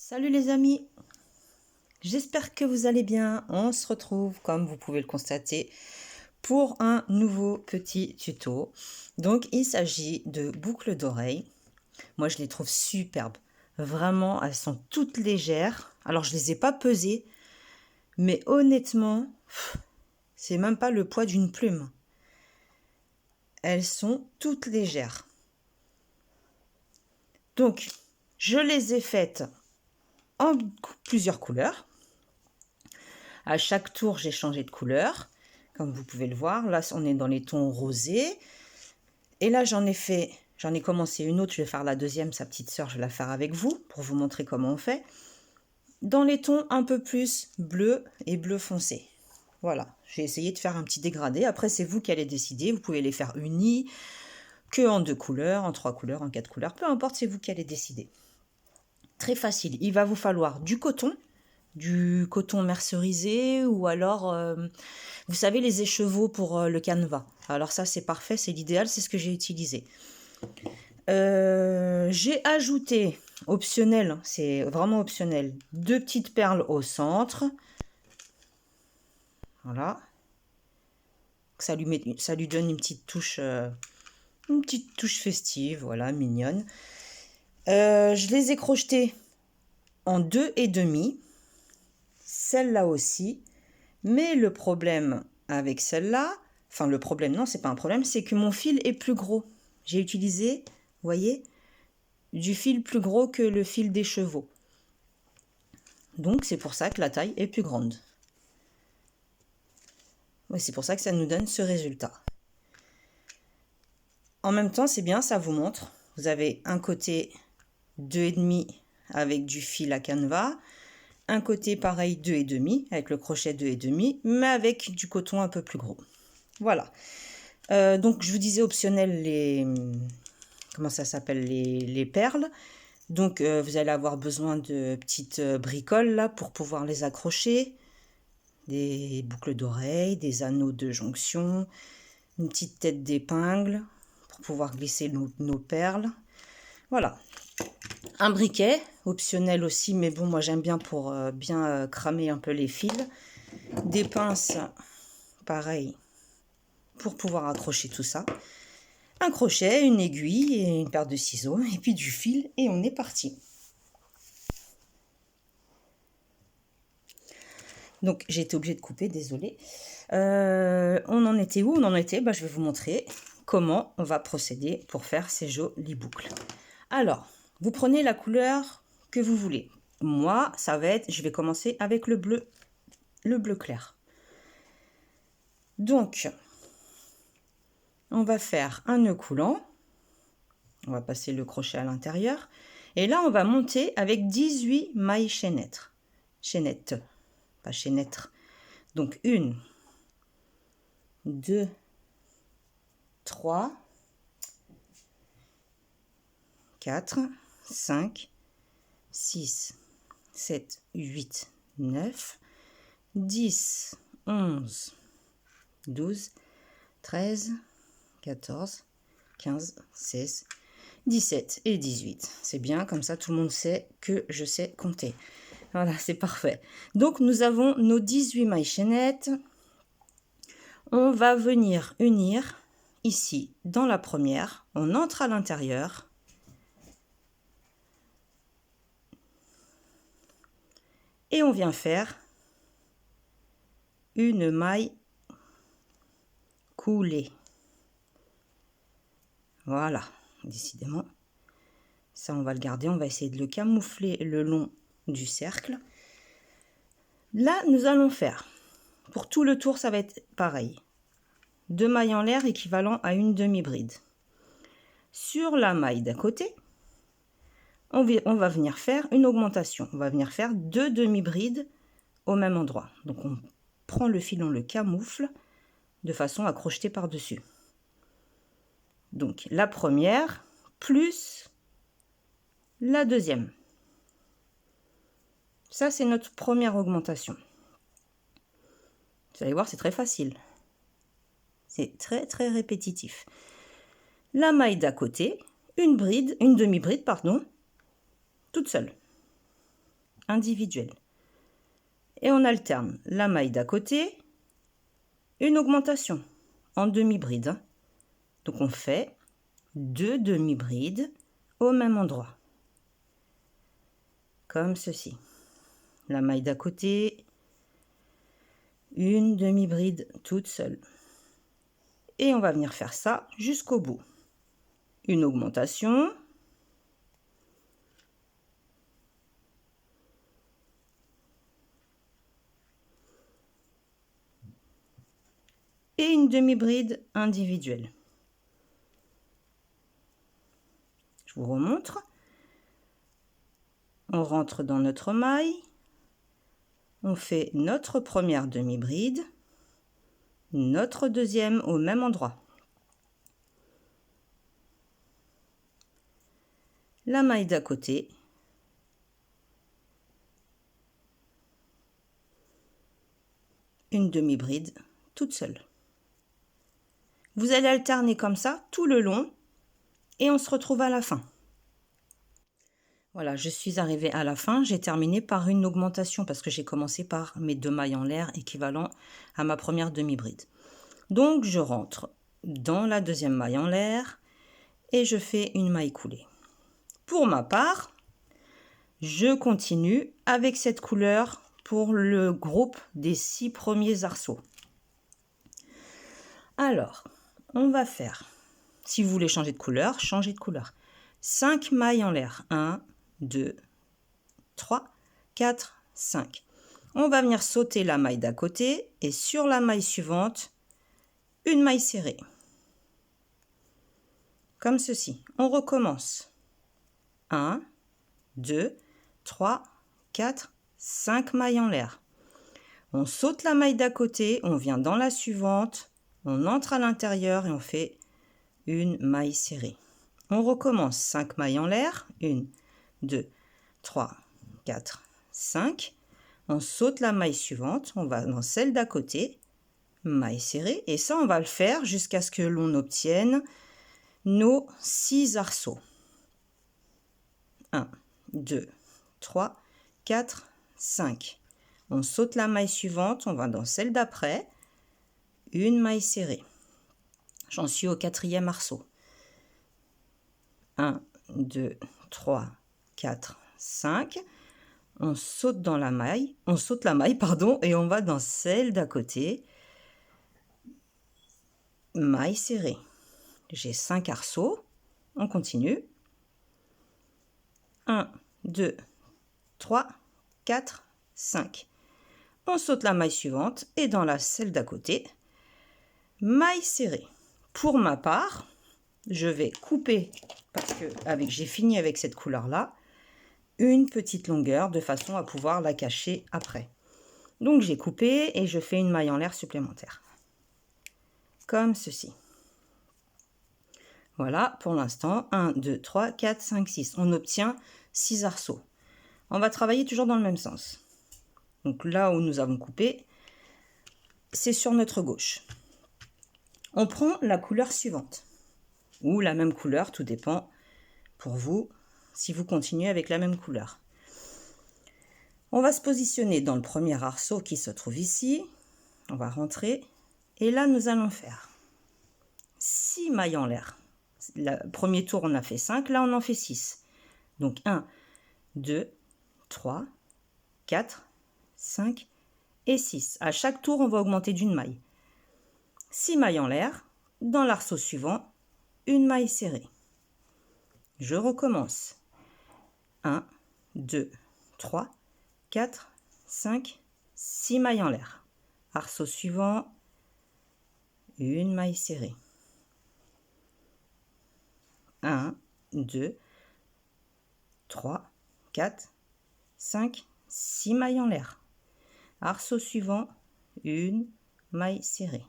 Salut les amis, j'espère que vous allez bien. On se retrouve, comme vous pouvez le constater, pour un nouveau petit tuto. Donc il s'agit de boucles d'oreilles. Moi je les trouve superbes. Vraiment, elles sont toutes légères. Alors je les ai pas pesées, mais honnêtement, c'est même pas le poids d'une plume. Elles sont toutes légères. Donc je les ai faites en plusieurs couleurs. À chaque tour, j'ai changé de couleur. Comme vous pouvez le voir, là, on est dans les tons rosés. Et là, j'en ai commencé une autre. Je vais faire la deuxième, sa petite sœur, je vais la faire avec vous pour vous montrer comment on fait. Dans les tons un peu plus bleu et bleu foncé. Voilà, j'ai essayé de faire un petit dégradé. Après, c'est vous qui allez décider. Vous pouvez les faire unis, que en 2 couleurs, en 3 couleurs, en 4 couleurs. Peu importe, c'est vous qui allez décider. Très facile. Il va vous falloir du coton mercerisé ou alors, vous savez, les écheveaux pour le canevas. Alors ça, c'est parfait, c'est l'idéal, c'est ce que j'ai utilisé. J'ai ajouté, optionnel, c'est vraiment optionnel, 2 petites perles au centre. Voilà. Ça lui donne une petite touche festive, voilà, mignonne. Je les ai crochetées en 2,5. Celle-là aussi. Mais le problème avec celle-là, enfin le problème, non, c'est pas un problème, c'est que mon fil est plus gros. J'ai utilisé, vous voyez, du fil plus gros que le fil des chevaux. Donc c'est pour ça que la taille est plus grande. Ouais, c'est pour ça que ça nous donne ce résultat. En même temps, c'est bien, ça vous montre. Vous avez un côté 2,5 avec du fil à canevas, un côté pareil 2,5 avec le crochet 2,5, mais avec du coton un peu plus gros. Voilà. Donc je vous disais optionnel comment ça s'appelle, les perles. Donc vous allez avoir besoin de petites bricoles là pour pouvoir les accrocher, des boucles d'oreilles, des anneaux de jonction, une petite tête d'épingle pour pouvoir glisser nos perles. Voilà. Un briquet, optionnel aussi, mais bon, moi j'aime bien pour bien cramer un peu les fils. Des pinces, pareil, pour pouvoir accrocher tout ça. Un crochet, une aiguille et une paire de ciseaux, et puis du fil, et on est parti. Donc j'ai été obligée de couper, désolée. On en était où? On en était, je vais vous montrer comment on va procéder pour faire ces jolies boucles. Alors, vous prenez la couleur que vous voulez. Moi, ça va être, je vais commencer avec le bleu clair. Donc, on va faire un nœud coulant. On va passer le crochet à l'intérieur. Et là, on va monter avec 18 mailles chaînettes. Chaînettes, pas chaînettes. Donc, 1, 2, 3, 4, 5, 6, 7, 8, 9, 10, 11, 12, 13, 14, 15, 16, 17 et 18. C'est bien, comme ça tout le monde sait que je sais compter. Voilà, c'est parfait. Donc nous avons nos 18 mailles chaînettes. On va venir unir ici dans la première. On entre à l'intérieur. Et on vient faire une maille coulée. Voilà, décidément. Ça, on va le garder. On va essayer de le camoufler le long du cercle. Là, nous allons faire, pour tout le tour, ça va être pareil. 2 mailles en l'air équivalent à une demi-bride. Sur la maille d'à côté, on va venir faire une augmentation. On va venir faire 2 demi-brides au même endroit. Donc, on prend le fil, on le camoufle de façon à crocheter par-dessus. Donc, la première plus la deuxième. Ça, c'est notre première augmentation. Vous allez voir, c'est très facile. C'est très, très répétitif. La maille d'à côté, une demi-bride, pardon, toute seule. individuelle. Et on alterne la maille d'à côté, une augmentation en demi-bride, hein. Donc on fait 2 demi-brides au même endroit, comme ceci. La maille d'à côté, une demi-bride toute seule. Et on va venir faire ça jusqu'au bout. Une augmentation. Et une demi-bride individuelle. Je vous remontre. On rentre dans notre maille. On fait notre première demi-bride, notre deuxième au même endroit. La maille d'à côté. Une demi-bride toute seule. Vous allez alterner comme ça tout le long et on se retrouve à la fin. Voilà, je suis arrivée à la fin. J'ai terminé par une augmentation parce que j'ai commencé par mes 2 mailles en l'air équivalent à ma première demi-bride. Donc, je rentre dans la deuxième maille en l'air et je fais une maille coulée. Pour ma part, je continue avec cette couleur pour le groupe des 6 premiers arceaux. Alors, on va faire, si vous voulez changer de couleur, changez de couleur. 5 mailles en l'air. 1, 2, 3, 4, 5. On va venir sauter la maille d'à côté et sur la maille suivante, une maille serrée. Comme ceci. On recommence. 1, 2, 3, 4, 5 mailles en l'air. On saute la maille d'à côté, on vient dans la suivante, on entre à l'intérieur et on fait une maille serrée. On recommence 5 mailles en l'air. 1, 2, 3, 4, 5. On saute la maille suivante, on va dans celle d'à côté, maille serrée. Et ça, on va le faire jusqu'à ce que l'on obtienne nos 6 arceaux. 1, 2, 3, 4, 5. On saute la maille suivante, on va dans celle d'après, une maille serrée. J'en suis au 4e arceau. 1, 2, 3, 4, 5. On saute dans la maille, et on va dans celle d'à côté, maille serrée. J'ai 5 arceaux, on continue. 1, 2, 3, 4, 5. On saute la maille suivante et dans celle d'à côté, maille serrée. Pour ma part, je vais couper, parce que j'ai fini avec cette couleur-là, une petite longueur de façon à pouvoir la cacher après. Donc j'ai coupé et je fais une maille en l'air supplémentaire. Comme ceci. Voilà, pour l'instant, 1, 2, 3, 4, 5, 6. On obtient 6 arceaux. On va travailler toujours dans le même sens. Donc là où nous avons coupé, c'est sur notre gauche. On prend la couleur suivante. Ou la même couleur, tout dépend pour vous, si vous continuez avec la même couleur. On va se positionner dans le premier arceau qui se trouve ici. On va rentrer. Et là, nous allons faire 6 mailles en l'air. Le premier tour, on a fait 5. Là, on en fait 6. Donc 1, 2, 3, 4, 5 et 6. À chaque tour, on va augmenter d'une maille. 6 mailles en l'air. Dans l'arceau suivant, une maille serrée. Je recommence. 1, 2, 3, 4, 5, 6 mailles en l'air. Arceau suivant, une maille serrée. 1, 2, 3, 4, 5, 6 mailles en l'air. Arceau suivant, une maille serrée.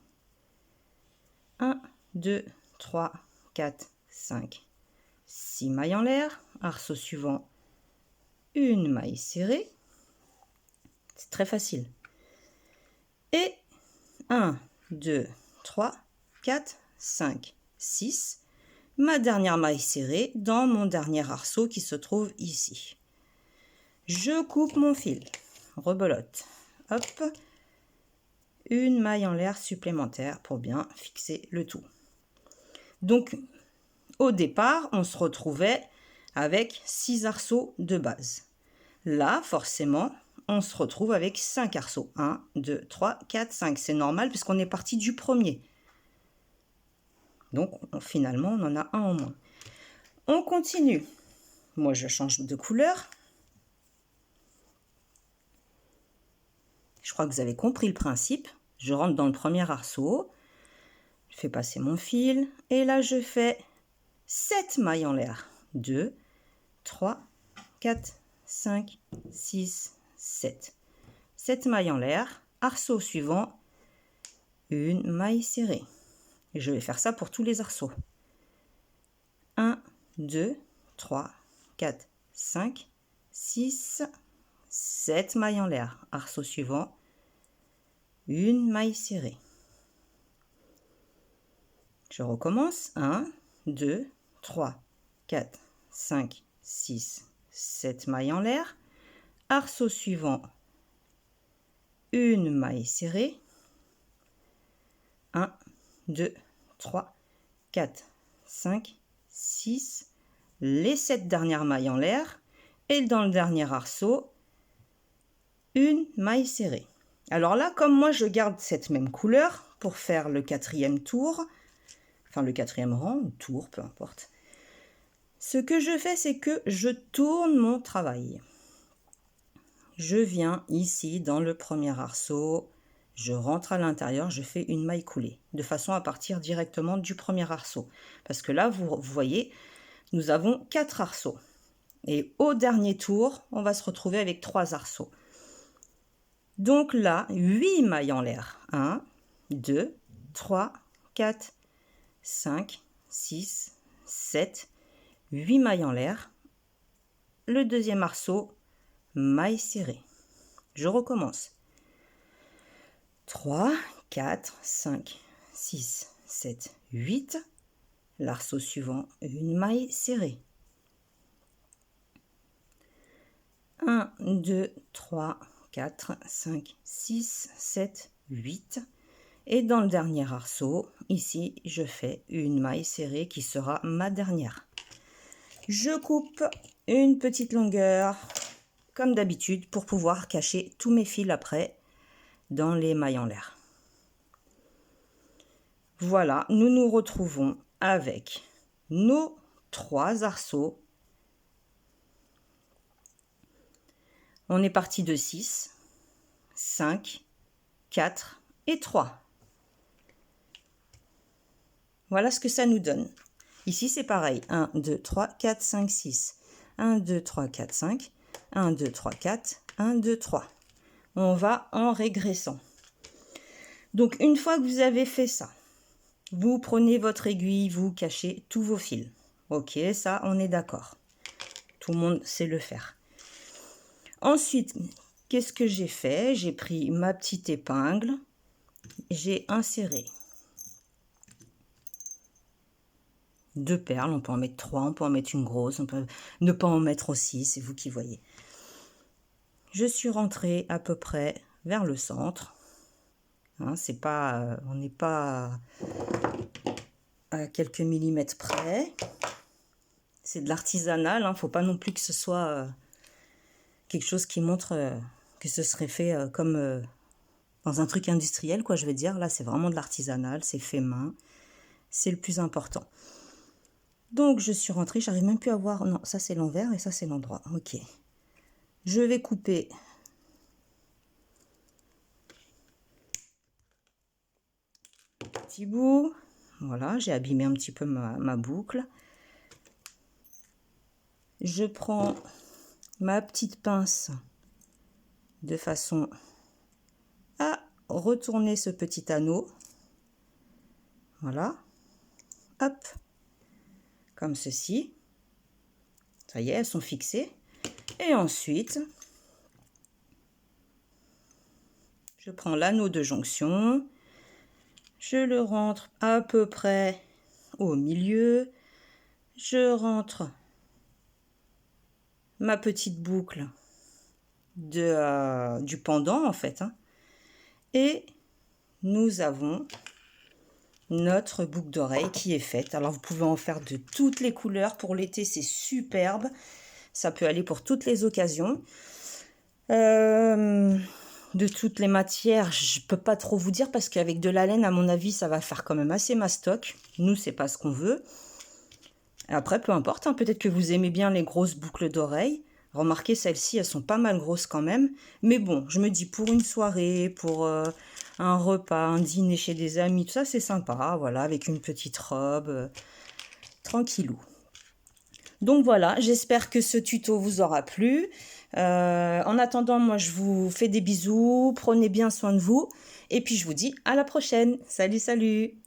1, 2, 3, 4, 5, 6 mailles en l'air. Arceau suivant, une maille serrée. C'est très facile. Et 1, 2, 3, 4, 5, 6. Ma dernière maille serrée dans mon dernier arceau qui se trouve ici. Je coupe mon fil, rebelote, hop, une maille en l'air supplémentaire pour bien fixer le tout. Donc, au départ, on se retrouvait avec 6 arceaux de base. Là, forcément, on se retrouve avec 5 arceaux. 1, 2, 3, 4, 5. C'est normal puisqu'on est parti du premier. Donc, finalement, on en a un en moins. On continue. Moi, je change de couleur. Je crois que vous avez compris le principe. Je rentre dans le premier arceau. Je fais passer mon fil. Et là, je fais 7 mailles en l'air. 2, 3, 4, 5, 6, 7. 7 mailles en l'air. Arceau suivant. Une maille serrée. Et je vais faire ça pour tous les arceaux. 1, 2, 3, 4, 5, 6, 7 mailles en l'air. Arceau suivant. Une maille serrée. Je recommence. 1, 2, 3, 4, 5, 6, 7 mailles en l'air. Arceau suivant. Une maille serrée. 1, 2, 3, 4, 5, 6. Les 7 dernières mailles en l'air. Et dans le dernier arceau, une maille serrée. Alors là, comme moi, je garde cette même couleur pour faire le 4e tour, enfin le 4e rang, ou tour, peu importe. Ce que je fais, c'est que je tourne mon travail. Je viens ici dans le premier arceau, je rentre à l'intérieur, je fais une maille coulée, de façon à partir directement du premier arceau. Parce que là, vous voyez, nous avons 4 arceaux. Et au dernier tour, on va se retrouver avec 3 arceaux. Donc là, 8 mailles en l'air. 1, 2, 3, 4, 5, 6, 7, 8 mailles en l'air. Le deuxième arceau, maille serrée. Je recommence. 3, 4, 5, 6, 7, 8. L'arceau suivant, une maille serrée. 1, 2, 3, 4, 5, 6, 7, 8. Et dans le dernier arceau, ici, je fais une maille serrée qui sera ma dernière. Je coupe une petite longueur, comme d'habitude, pour pouvoir cacher tous mes fils après dans les mailles en l'air. Voilà, nous nous retrouvons avec nos 3 arceaux. On est parti de 6, 5, 4 et 3. Voilà ce que ça nous donne. Ici, c'est pareil. 1, 2, 3, 4, 5, 6. 1, 2, 3, 4, 5. 1, 2, 3, 4. 1, 2, 3. On va en régressant. Donc, une fois que vous avez fait ça, vous prenez votre aiguille, vous cachez tous vos fils. Ok, ça, on est d'accord. Tout le monde sait le faire. Ensuite, qu'est-ce que j'ai fait? J'ai pris ma petite épingle, j'ai inséré 2 perles, on peut en mettre 3, on peut en mettre une grosse, on peut ne pas en mettre aussi, c'est vous qui voyez. Je suis rentrée à peu près vers le centre. Hein, c'est pas, on n'est pas à quelques millimètres près. C'est de l'artisanal, hein, faut pas non plus que ce soit quelque chose qui montre que ce serait fait comme dans un truc industriel, quoi, je veux dire. Là, c'est vraiment de l'artisanal, c'est fait main. C'est le plus important. Donc, je suis rentrée, j'arrive même plus à voir. Non, ça, c'est l'envers et ça, c'est l'endroit. Ok. Je vais couper petit bout. Voilà, j'ai abîmé un petit peu ma boucle. Je prends ma petite pince de façon à retourner ce petit anneau. Voilà. Hop. Comme ceci. Ça y est, elles sont fixées. Et ensuite, je prends l'anneau de jonction. Je le rentre à peu près au milieu. Je rentre ma petite boucle du pendant en fait. Hein. Et nous avons notre boucle d'oreille qui est faite. Alors vous pouvez en faire de toutes les couleurs. Pour l'été, c'est superbe. Ça peut aller pour toutes les occasions. De toutes les matières, je peux pas trop vous dire parce qu'avec de la laine, à mon avis, ça va faire quand même assez mastoc. Nous, c'est pas ce qu'on veut. Après, peu importe, hein, peut-être que vous aimez bien les grosses boucles d'oreilles. Remarquez, celles-ci, elles sont pas mal grosses quand même. Mais bon, je me dis pour une soirée, pour un repas, un dîner chez des amis, tout ça, c'est sympa. Voilà, avec une petite robe, tranquillou. Donc voilà, j'espère que ce tuto vous aura plu. En attendant, moi, je vous fais des bisous. Prenez bien soin de vous. Et puis, je vous dis à la prochaine. Salut, salut!